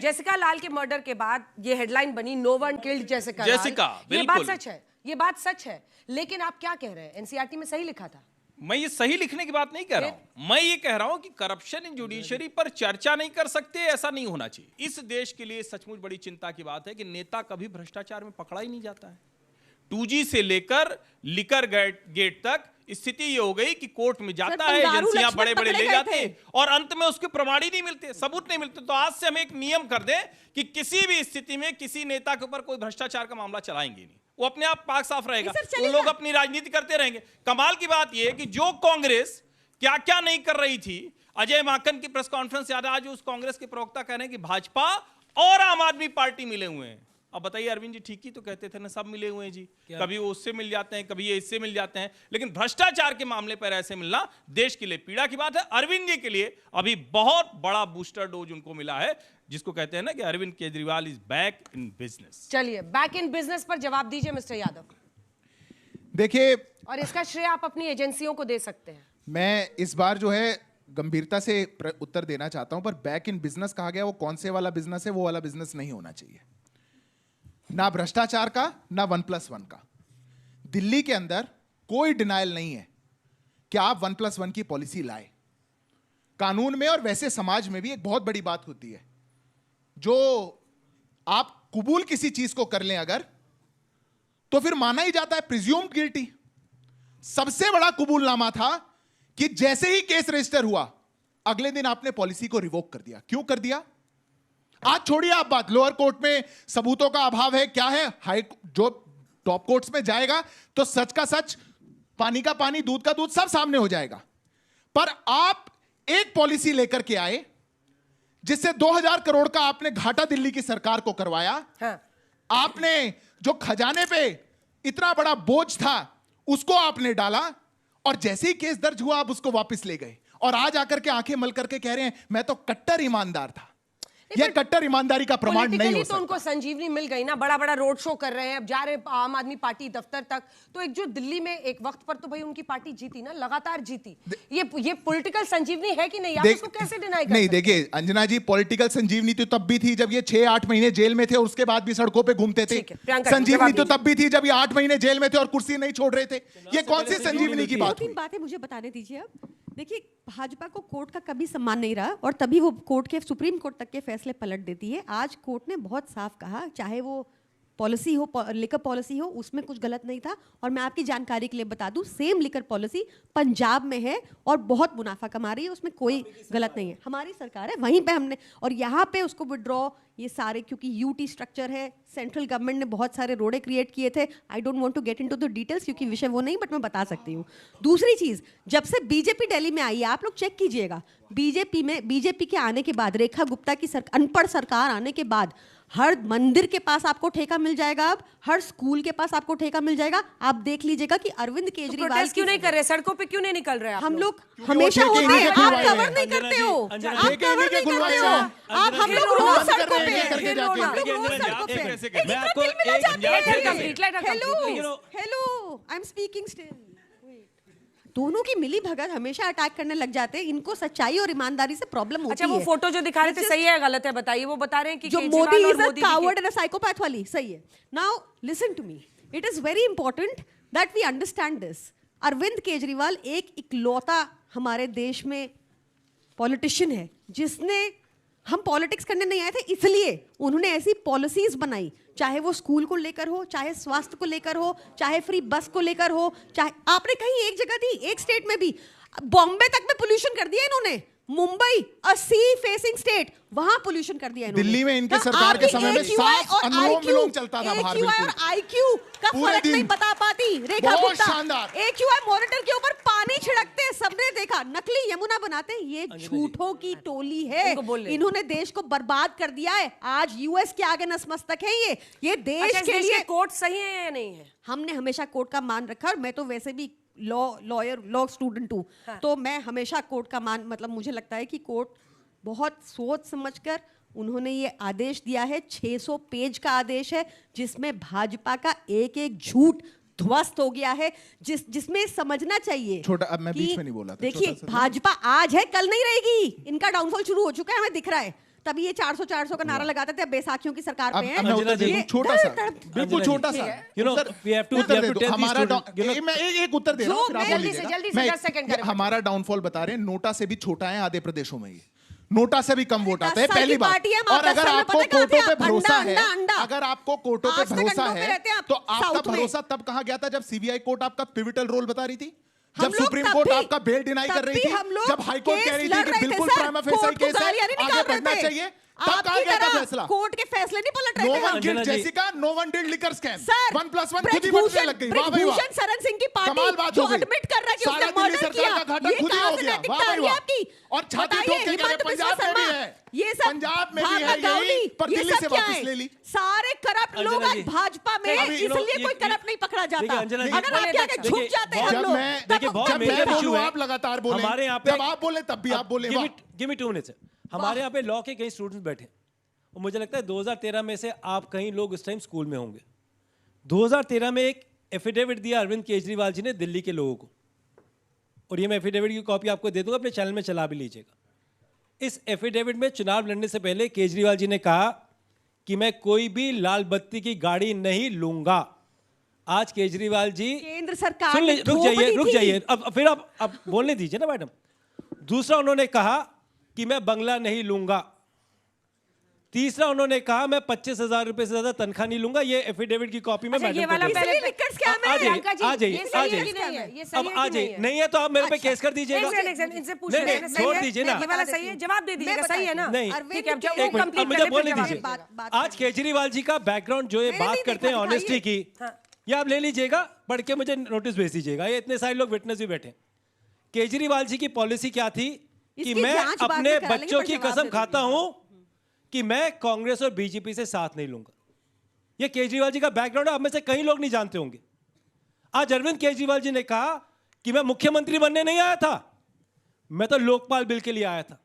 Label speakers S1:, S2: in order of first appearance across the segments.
S1: Jessica लाल के murder के बाद ये हेडलाइन बनी, नो वन किल्ड जेसिका लाल। ये बात सच है, ये बात सच है, लेकिन आप क्या कह रहे हैं? एनसीईआरटी में सही लिखा था।
S2: मैं ये सही लिखने की बात नहीं कह रहा हूं, मैं ये कह रहा हूं कि करप्शन इन जुडिशरी पर चर्चा नहीं कर सकते, ऐसा नहीं होना चाहिए। इस देश के लिए सचमुच बड़ी चिंता की बात है कि नेता कभी भ्रष्टाचार में पकड़ा ही नहीं जाता है। 2G से लेकर लिकर गेट तक स्थिति ये हो गई कि कोर्ट में जाता है, एजेंसियां बड़े बड़े ले जाते हैं और अंत में उसके प्रमाण ही नहीं मिलते, सबूत नहीं मिलते। तो आज से हम एक नियम कर दें कि किसी भी स्थिति में किसी नेता के ऊपर कोई भ्रष्टाचार का मामला चलाएंगे नहीं, वो अपने आप पाक साफ रहेगा, वो लोग अपनी राजनीति करते रहेंगे। कमाल की बात यह है कि जो कांग्रेस क्या क्या नहीं कर रही थी, अजय माकन की प्रेस कॉन्फ्रेंस याद है, आज उस कांग्रेस के प्रवक्ता कह रहे हैं कि भाजपा और आम आदमी पार्टी मिले हुए हैं। अब बताइए, अरविंद जी ठीक ही तो कहते थे ना, सब मिले हुए हैं जी, कभी वो उससे मिल जाते हैं, कभी ये इससे मिल जाते हैं, लेकिन भ्रष्टाचार के मामले पर ऐसे मिलना देश के लिए पीड़ा की बात है। अरविंद जी के लिए अभी बहुत बड़ा बूस्टर डोज उनको मिला है, जिसको कहते हैं ना कि Arvind Kejriwal is back in business.
S1: चलिए, बैक इन बिजनेस पर जवाब दीजिए मिस्टर यादव।
S3: देखिए,
S1: और इसका श्रेय आप अपनी एजेंसियों को दे सकते हैं।
S3: मैं इस बार जो है गंभीरता से उत्तर देना चाहता हूं, पर बैक इन बिजनेस कहा गया, वो कौन से वाला बिजनेस है? वो वाला बिजनेस नहीं होना चाहिए, ना भ्रष्टाचार का, ना 1+1 का। दिल्ली के अंदर कोई डिनायल नहीं है कि आप 1+1 की पॉलिसी लाए। कानून में और वैसे समाज में भी एक बहुत बड़ी बात होती है, जो आप कबूल किसी चीज को कर लें अगर, तो फिर माना ही जाता है प्रिज्यूम्ड गिल्टी। सबसे बड़ा कबूलनामा था कि जैसे ही केस रजिस्टर हुआ, अगले दिन आपने पॉलिसी को रिवोक कर दिया। क्यों कर दिया? आज छोड़िए आप बात, लोअर कोर्ट में सबूतों का अभाव है, क्या है, हाई जो टॉप कोर्ट्स में जाएगा तो सच का सच, पानी का पानी, दूध का दूध सब सामने हो जाएगा। पर आप एक पॉलिसी लेकर के आए जिससे 2000 करोड़ का आपने घाटा दिल्ली की सरकार को करवाया।
S1: हाँ।
S3: आपने जो खजाने पे इतना बड़ा बोझ था उसको आपने डाला, और जैसे ही केस दर्ज हुआ आप उसको वापस ले गए, और आज आकर के आंखें मल करके कह रहे हैं मैं तो कट्टर ईमानदार था। यह कट्टर ईमानदारी का प्रमाण नहीं हो सकता।
S1: तो उनको संजीवनी मिल गई ना, बड़ा बड़ा रोड शो कर रहे हैं, अब जा रहे हैं आम आदमी पार्टी दफ्तर तक। तो एक जो दिल्ली में एक वक्त पर तो भाई उनकी पार्टी जीती ना, लगातार जीती। ये पॉलिटिकल संजीवनी है कि नहीं? आप इसको कैसे डिनाई करते हैं?
S3: नहीं, देखिए अंजना जी, पॉलिटिकल संजीवनी तो तब भी थी जब ये 6-8 महीने जेल में थे और उसके बाद भी सड़कों पे घूमते थे। संजीवनी तो तब भी थी जब ये 8 महीने जेल में थे और कुर्सी नहीं छोड़ रहे थे। ये कौन सी संजीवनी की बात?
S4: 2-3 बातें मुझे बताने दीजिए। अब देखिए, भाजपा को कोर्ट का कभी सम्मान नहीं रहा, और तभी वो कोर्ट के, सुप्रीम कोर्ट तक के फैसले पलट देती है। आज कोर्ट ने बहुत साफ कहा, चाहे वो पॉलिसी हो, लिकर पॉलिसी हो, उसमें कुछ गलत नहीं था। और मैं आपकी जानकारी के लिए बता दूं, सेम लिकर पॉलिसी पंजाब में है और बहुत मुनाफा कमा रही है, उसमें कोई गलत नहीं है। हमारी सरकार है, वहीं पे हमने, और यहाँ पे उसको विड्रॉ, ये सारे, क्योंकि यूटी स्ट्रक्चर है, सेंट्रल गवर्नमेंट ने बहुत सारे रोडे क्रिएट किए थे। I don't want to get into the details क्योंकि विषय वो नहीं, बट मैं बता सकती हूँ। दूसरी चीज, जब से बीजेपी दिल्ली में आई है, आप लोग चेक कीजिएगा, बीजेपी के आने के बाद, रेखा गुप्ता की अनपढ़ सरकार आने के बाद, हर मंदिर के पास आपको ठेका मिल जाएगा, अब हर स्कूल के पास आपको ठेका मिल जाएगा। आप देख लीजिएगा कि अरविंद केजरीवाल
S1: क्यों नहीं कर रहे, सड़कों पे क्यों नहीं निकल रहे?
S4: हम लोग हमेशा होते हैं, आप कवर नहीं करते हो, आप कवर नहीं करते हो, आप, हम लोग रोज सड़कों पे, hello, I am speaking still. दोनों की मिली भगत हमेशा अटैक करने लग जाते हैं, इनको सच्चाई और ईमानदारी से प्रॉब्लम होती है।
S1: अच्छा, वो फोटो जो दिखा रहे थे सही है गलत है बताइए? वो बता रहे हैं कि
S4: जो Modi is a coward and a psychopath वाली सही है। Now listen to me, it is very important that we understand this. Arvind Kejriwal एक इकलौता हमारे देश में पॉलिटिशियन है जिसने, हम पॉलिटिक्स करने नहीं आए थे, इसलिए उन्होंने ऐसी पॉलिसीज बनाई, चाहे वो स्कूल को लेकर हो, चाहे स्वास्थ्य को लेकर हो, चाहे फ्री बस को लेकर हो, चाहे आपने कहीं एक जगह दी, एक स्टेट में भी, बॉम्बे तक में पोल्यूशन कर दिया इन्होंने। मुंबई, अ सी फेसिंग स्टेट, वहां पोल्यूशन कर दिया इन्होंने।
S3: दिल्ली में इनके सरकार के समय में साफ अनुलोम-विलोम चलता था बाहर।
S4: AQI और IQ का फर्क नहीं बता पाती रेखा गुप्ता। AQI मॉनिटर के ऊपर पानी छिड़कते, सबने देखा, नकली यमुना बनाते। ये झूठों की टोली है, इन्होंने देश को बर्बाद कर दिया है। आज यूएस के आगे नतमस्तक है ये देश के लिए।
S1: कोर्ट सही है या नहीं है?
S4: हमने हमेशा कोर्ट का मान रखा, और मैं तो वैसे भी लॉ स्टूडेंट हूँ। हाँ। तो मैं हमेशा कोर्ट का मान, मतलब मुझे लगता है कि कोर्ट बहुत सोच समझकर उन्होंने ये आदेश दिया है। 600 पेज का आदेश है जिसमें भाजपा का एक एक झूठ ध्वस्त हो गया है, जिसमें समझना चाहिए।
S3: छोटा, अब मैं बीच में नहीं बोला था।
S4: देखिए, भाजपा आज है, कल नहीं रहेगी। इनका डाउनफॉल शुरू हो चुका है, हमें दिख रहा है। तभी ये 400 का नारा लगाते थे, अब बैसाखियों की सरकार पे हैं।
S3: अब मैं उत्तर दे दूं,
S4: ये
S3: छोटा सा,
S4: धड़-
S3: बिल्कुल छोटा सा उत्तर दे दूं। हमारा मैं एक उत्तर दे रहा हूं, फिर आप बोल लीजिएगा।
S1: जल्दी से
S3: मैं
S1: 10 सेकंड करें।
S3: हमारा डाउनफॉल बता रहे हैं, नोटा से भी छोटा है आधे प्रदेशों में, ये नोटा से भी कम वोट आता है,
S4: 10 साल
S3: पहली
S4: की
S3: बात।
S4: पार्टी है,
S3: और अगर
S4: महाराष्ट्र में
S3: आपको
S4: पता है कहाँ
S3: कोर्टों
S4: थे
S3: पे
S4: आप?
S3: भरोसा
S4: अंडा,
S3: है,
S4: अंडा।
S3: अगर आपको कोर्टों पे
S4: आज तक
S3: भरोसा
S4: अंडों पे
S3: है,
S4: रहते हैं आप
S3: तो आपका
S4: साउथ में।
S3: भरोसा तब कहा गया था जब सीबीआई कोर्ट आपका पिविटल रोल बता रही थी,
S4: हम
S3: जब
S4: लोग
S3: सुप्रीम
S4: तब
S3: कोर्ट
S4: भी-
S3: आपका बेल डिनाई
S4: तब
S3: कर रही
S4: भी
S3: थी,
S4: हम लोग
S3: जब हाई कोर्ट
S4: केस
S3: कह रही
S4: लड़
S3: थी कि
S4: रहे थे,
S3: बिल्कुल
S4: सर।
S3: प्राइमा फेसाई
S4: कोर्ट को
S3: केस है,
S4: गालियां नहीं
S3: आगे
S4: निकाल रहे
S3: बढ़ना
S4: थे।
S3: चाहिए, तब
S4: आपकी
S3: कहा गया था
S4: तरह
S3: फैसला।
S4: कोर्ट के फैसले नहीं पलट रहे
S3: नो
S4: थे
S3: वन
S4: हम।
S3: Did
S2: Anjana ji.
S3: Jessica, no one did liquor scam,
S4: sir
S3: 1+1 खुद ही बढ़ने लग गई। वाह भाई वाह,
S4: ब्रिजभूषण शरण सिंह की
S3: कमाल
S4: पार्टी
S3: बात
S4: जो
S3: हो गई।
S4: एडमिट कर रहा है कि
S3: सारा
S4: उसने
S3: दिल्ली
S4: मर्डर
S3: सरकार
S4: किया,
S3: का घाटा
S4: ये
S3: खुद ही
S4: कहाँ
S3: हो
S4: से
S3: गया।
S4: नैतिकता
S3: वाह
S4: आ
S3: भाई
S4: रही है
S3: वाह।
S4: आपकी?
S3: और छाती
S4: बताइए,
S3: ठोक के कह रहे
S4: हिमंत
S3: पंजाब
S4: बिस्वा
S3: में भी
S4: शर्मा,
S3: है,
S4: ये सब
S3: पंजाब में भी है
S4: भागवत गावली,
S3: यही, पर
S4: ये
S3: दिल्ली
S4: सब
S3: से
S4: क्या
S3: वापस
S4: है?
S3: ले ली।
S4: सारे करप्ट लोग
S2: अंजना
S4: आज
S2: जी।
S4: भाजपा में,
S2: अभी
S4: इसलिए कोई
S2: ये-
S4: करप्ट नहीं पकड़ा
S2: देखिए,
S4: जाता।
S2: अंजना जी,
S4: अगर आपके आगे
S2: देखिए,
S4: झुक जाते हैं हम
S3: जब
S4: लोग,
S3: मैं
S2: देखिए, बहुत
S3: जब मैं
S2: मेजर इशू
S3: बोलूं
S2: है।
S3: आप लगातार बोले,
S2: हमारे यहाँ
S3: जब
S2: पे-
S3: आप बोले तब भी आप बोले। वाह।
S2: Give me 2 minutes. हमारे यहाँ पे लॉ के कई स्टूडेंट्स बैठे और मुझे लगता है 2013 में से आप कहीं लोग इस टाइम स्कूल में होंगे। 2013 में एक एफिडेविट दिया अरविंद केजरीवाल जी ने दिल्ली के लोगों को, और ये मैं एफिडेविट की कॉपी आपको दे दूंगा, अपने चैनल में चला भी लीजिएगा। इस एफिडेविट में चुनाव लड़ने से पहले केजरीवाल जी ने कहा कि मैं कोई भी लाल बत्ती की गाड़ी नहीं लूंगा। आज केजरीवाल जी
S4: केंद्र सरकार
S2: सुन
S4: ने
S2: लीजिए, रुक
S4: थोप
S2: जाइए,
S4: दी
S2: रुक
S4: थी।
S2: जाइए, अब फिर आप बोलने दीजिए ना मैडम। दूसरा उन्होंने कहा कि मैं बंगला नहीं लूंगा। तीसरा उन्होंने कहा मैं 25,000 रुपए से ज्यादा तनख्वाह नहीं लूंगा। ये एफिडेविट की कॉपी में
S1: अच्छा,
S2: मैडम
S1: ये
S2: को
S1: वाला
S2: दे
S1: पहले
S2: दूंगा।
S4: लिखकर स्कैम है।
S2: आ जाइए,
S1: प्रियंका जी,
S2: आ जाइए,
S1: ये
S2: आ
S1: सही है
S2: जाइए।
S1: कि नहीं है? ये
S2: अब
S1: सही है
S2: आ
S1: कि
S2: जाइए,
S1: नहीं है?
S2: नहीं है तो आप मेरे पे
S4: अच्छा।
S2: केस कर दीजिएगा।
S1: इनसे पूछ
S2: नहीं,
S1: लें,
S2: नहीं,
S1: सही
S2: छोड़
S1: है?
S2: दीजिए ना।
S1: ये वाला सही है, जवाब दे दीजिएगा,
S4: मैं
S1: सही है ना?
S2: नहीं।
S1: ठीक है, अब जब
S4: एक
S1: वो
S2: एक मिनट,
S1: कंप्लीट
S2: अब मुझे
S1: कर ले,
S2: बोलने
S1: फिर जवाब
S2: दीजिए।
S1: दीजिएगा।
S4: बात
S2: आज केजरीवाल जी का बैकग्राउंड जो ये
S4: मैंने
S2: बात
S4: नहीं
S2: करते हैं
S4: देखा,
S2: ऑनेस्टी की,
S1: हाँ।
S2: ये आप ले लीजिएगा, पढ़ के मुझे नोटिस भेज दीजिएगा। ये इतने सारे लोग विटनेस भी बैठे। केजरीवाल जी की पॉलिसी क्या थी कि
S4: इसकी
S2: मैं
S4: जांच बाद में
S2: अपने
S4: करा लेंगे,
S2: बच्चों
S4: पर
S2: की
S4: जवाब
S2: कसम
S4: दे
S2: खाता हूं कि मैं कांग्रेस और बीजेपी से साथ नहीं लूंगा। ये केजरीवाल जी का बैकग्राउंड है, आप में से कई लोग नहीं जानते होंगे। आज अरविंद केजरीवाल जी ने कहा कि मैं मुख्यमंत्री बनने नहीं आया था, मैं तो लोकपाल बिल के लिए आया था,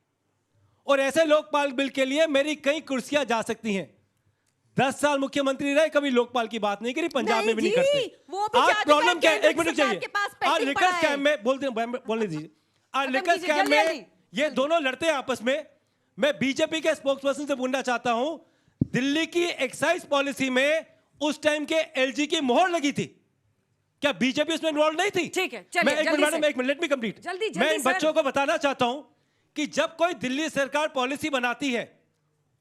S2: और ऐसे लोकपाल बिल के लिए मेरी कई कुर्सियां जा सकती हैं। 10 साल मुख्यमंत्री रहे, कभी लोकपाल की बात नहीं करी, पंजाब में भी नहीं
S4: नहीं जी,
S2: करते।
S4: वो भी
S2: आज
S4: जाति
S2: प्रॉब्लम
S4: का
S2: क्या है?
S4: केंद्र
S2: एक मिनट
S4: सरकार
S2: चाहिए।
S4: के पास
S2: आज
S4: पेंडिंग
S2: लिकर
S4: पड़ा है।
S2: स्कैम में बोलने दीजिए। आज
S1: खत्म
S2: लिकर
S1: कीजिए,
S2: स्कैम
S1: जल्दी,
S2: में
S1: जल्दी।
S2: ये दोनों लड़ते हैं आपस में। मैं बीजेपी के स्पोक्सपर्सन से पूछना चाहता हूं, दिल्ली की एक्साइज पॉलिसी में उस टाइम के एलजी की मोहर लगी थी, क्या बीजेपी उसमें इन्वॉल्व नहीं थी?
S1: ठीक है, चलिए,
S2: मैं एक
S1: जल्दी
S2: मिनट मैडम,
S1: से।
S2: एक मिनट, लेट मी कंप्लीट।
S1: जल्दी,
S2: मैं इन
S1: जल्दी, सर।
S2: बच्चों को बताना चाहता हूं कि जब कोई दिल्ली सरकार पॉलिसी बनाती है,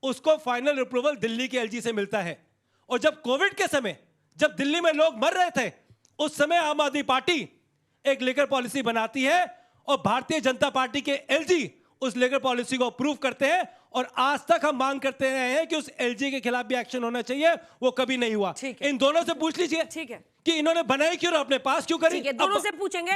S2: उसको फाइनल अप्रूवल दिल्ली के एलजी से मिलता है। और जब कोविड के समय, जब दिल्ली में लोग मर रहे थे, उस समय आम आदमी पार्टी एक लेकर पॉलिसी बनाती है और भारतीय जनता पार्टी के एलजी उस लेकर पॉलिसी को अप्रूव करते हैं। और आज तक हम मांग करते रहे हैं कि उस एलजी के खिलाफ भी एक्शन होना चाहिए, वो कभी नहीं हुआ।
S1: ठीक है।
S2: इन दोनों से पूछ लीजिए
S1: ठीक है।
S2: कि इन्होंने बनाई क्यों और अपने पास क्यों करी।
S1: ठीक है, दोनों
S2: अब-
S1: से पूछेंगे।